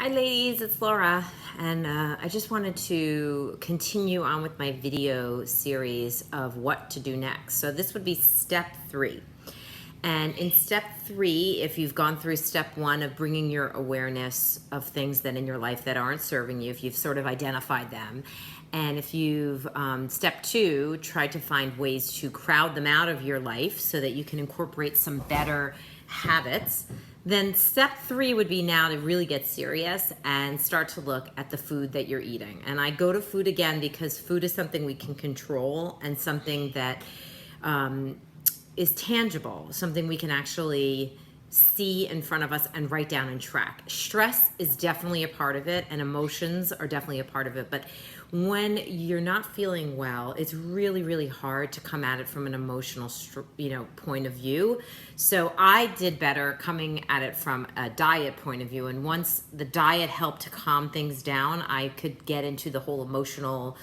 Hi ladies, it's Laura, and I just wanted to continue on with my video series of what to do next. So this would be step 3. And in step 3, if you've gone through step 1 of bringing your awareness of things that in your life that aren't serving you, if you've sort of identified them, and if you've, step 2, tried to find ways to crowd them out of your life so that you can incorporate some better habits, then step 3 would be now to really get serious and start to look at the food that you're eating. And I go to food again because food is something we can control and something that is tangible, something we can actually see in front of us and write down and track. Stress is definitely a part of it, and emotions are definitely a part of it. But when you're not feeling well, it's really, really hard to come at it from an emotional, point of view. So I did better coming at it from a diet point of view. And once the diet helped to calm things down, I could get into the whole emotional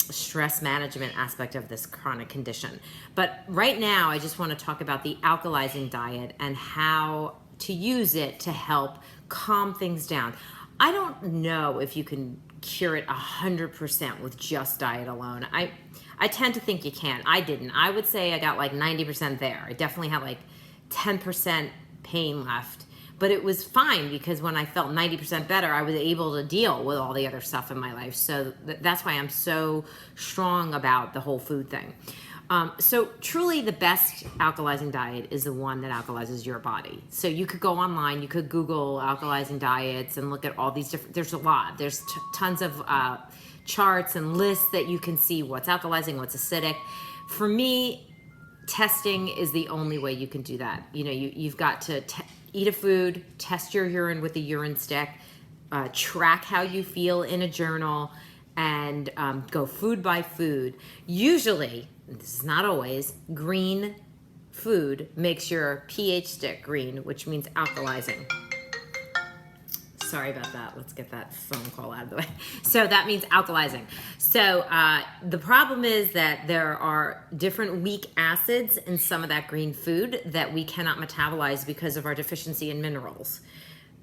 stress management aspect of this chronic condition. But right now, I just want to talk about the alkalizing diet and how to use it to help calm things down. I don't know if you can cure it 100% with just diet alone. I tend to think you can. I didn't. I would say I got like 90% there. I definitely had like 10% pain left. But it was fine because when I felt 90% better, I was able to deal with all the other stuff in my life. So that's why I'm so strong about the whole food thing. So truly the best alkalizing diet is the one that alkalizes your body. So you could go online, you could Google alkalizing diets and look at all these different, there's a lot. There's tons of charts and lists that you can see what's alkalizing, what's acidic. For me, testing is the only way you can do that. You know, you've got to eat a food, test your urine with a urine stick, track how you feel in a journal, and go food by food. Usually, this is not always, green food makes your pH stick green, which means alkalizing. Sorry about that. Let's get that phone call out of the way. So that means alkalizing. So the problem is that there are different weak acids in some of that green food that we cannot metabolize because of our deficiency in minerals.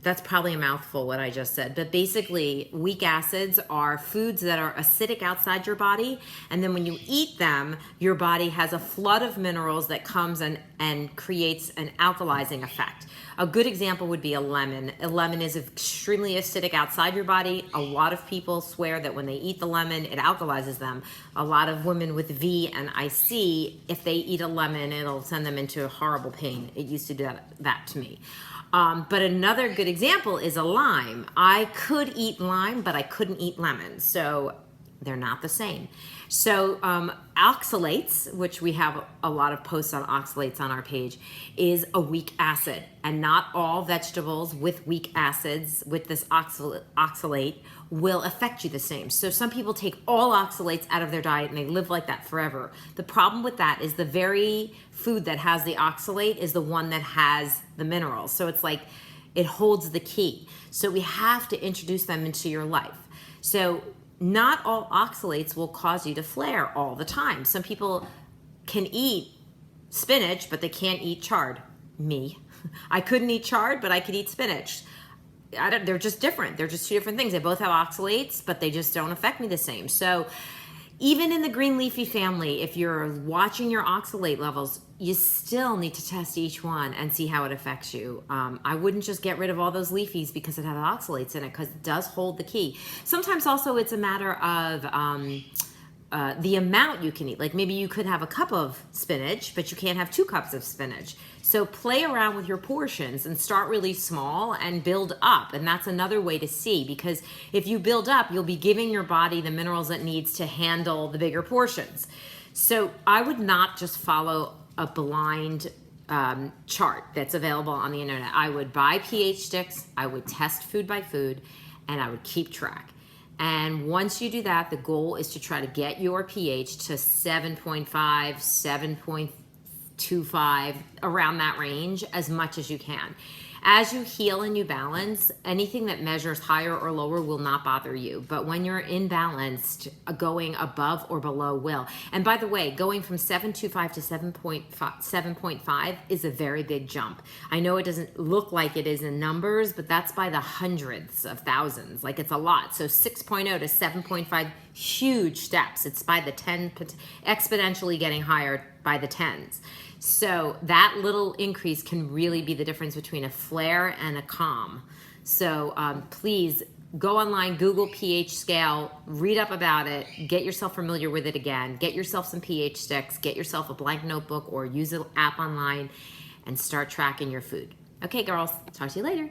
That's probably a mouthful what I just said, but basically weak acids are foods that are acidic outside your body, and then when you eat them, your body has a flood of minerals that comes and creates an alkalizing effect. A good example would be a lemon. A lemon is extremely acidic outside your body. A lot of people swear that when they eat the lemon, it alkalizes them. A lot of women with V and IC, if they eat a lemon, it'll send them into horrible pain. It used to do that to me. But another good example is a lime. I could eat lime, but I couldn't eat lemon. So they're not the same. So oxalates, which we have a lot of posts on oxalates on our page, is a weak acid. And not all vegetables with weak acids with this oxalate will affect you the same. So some people take all oxalates out of their diet and they live like that forever. The problem with that is the very food that has the oxalate is the one that has the minerals. So it's like it holds the key. So we have to introduce them into your life. So not all oxalates will cause you to flare all the time. Some people can eat spinach, but they can't eat chard. Me. I couldn't eat chard, but I could eat spinach. They're just different. They're just two different things. They both have oxalates, but they just don't affect me the same. So even in the green leafy family, if you're watching your oxalate levels, you still need to test each one and see how it affects you. I wouldn't just get rid of all those leafies because it has oxalates in it, because it does hold the key. Sometimes also it's a matter of the amount you can eat. Like maybe you could have a cup of spinach, but you can't have 2 cups of spinach. So play around with your portions and start really small and build up. And that's another way to see, because if you build up, you'll be giving your body the minerals it needs to handle the bigger portions. So I would not just follow a blind chart that's available on the internet. I would buy pH sticks, I would test food by food, and I would keep track. And once you do that, the goal is to try to get your pH to 7.5, 7.25, around that range as much as you can. As you heal and you balance, anything that measures higher or lower will not bother you. But when you're imbalanced, going above or below will. And by the way, going from 7.25 to 7.5 is a very big jump. I know it doesn't look like it is in numbers, but that's by the hundreds of thousands. Like, it's a lot. So 6.0 to 7.5, huge steps. It's by the 10, exponentially getting higher by the tens. So that little increase can really be the difference between a flare and a calm. So please go online, Google pH scale, read up about it, get yourself familiar with it again, get yourself some pH sticks, get yourself a blank notebook or use an app online and start tracking your food. Okay, girls, talk to you later.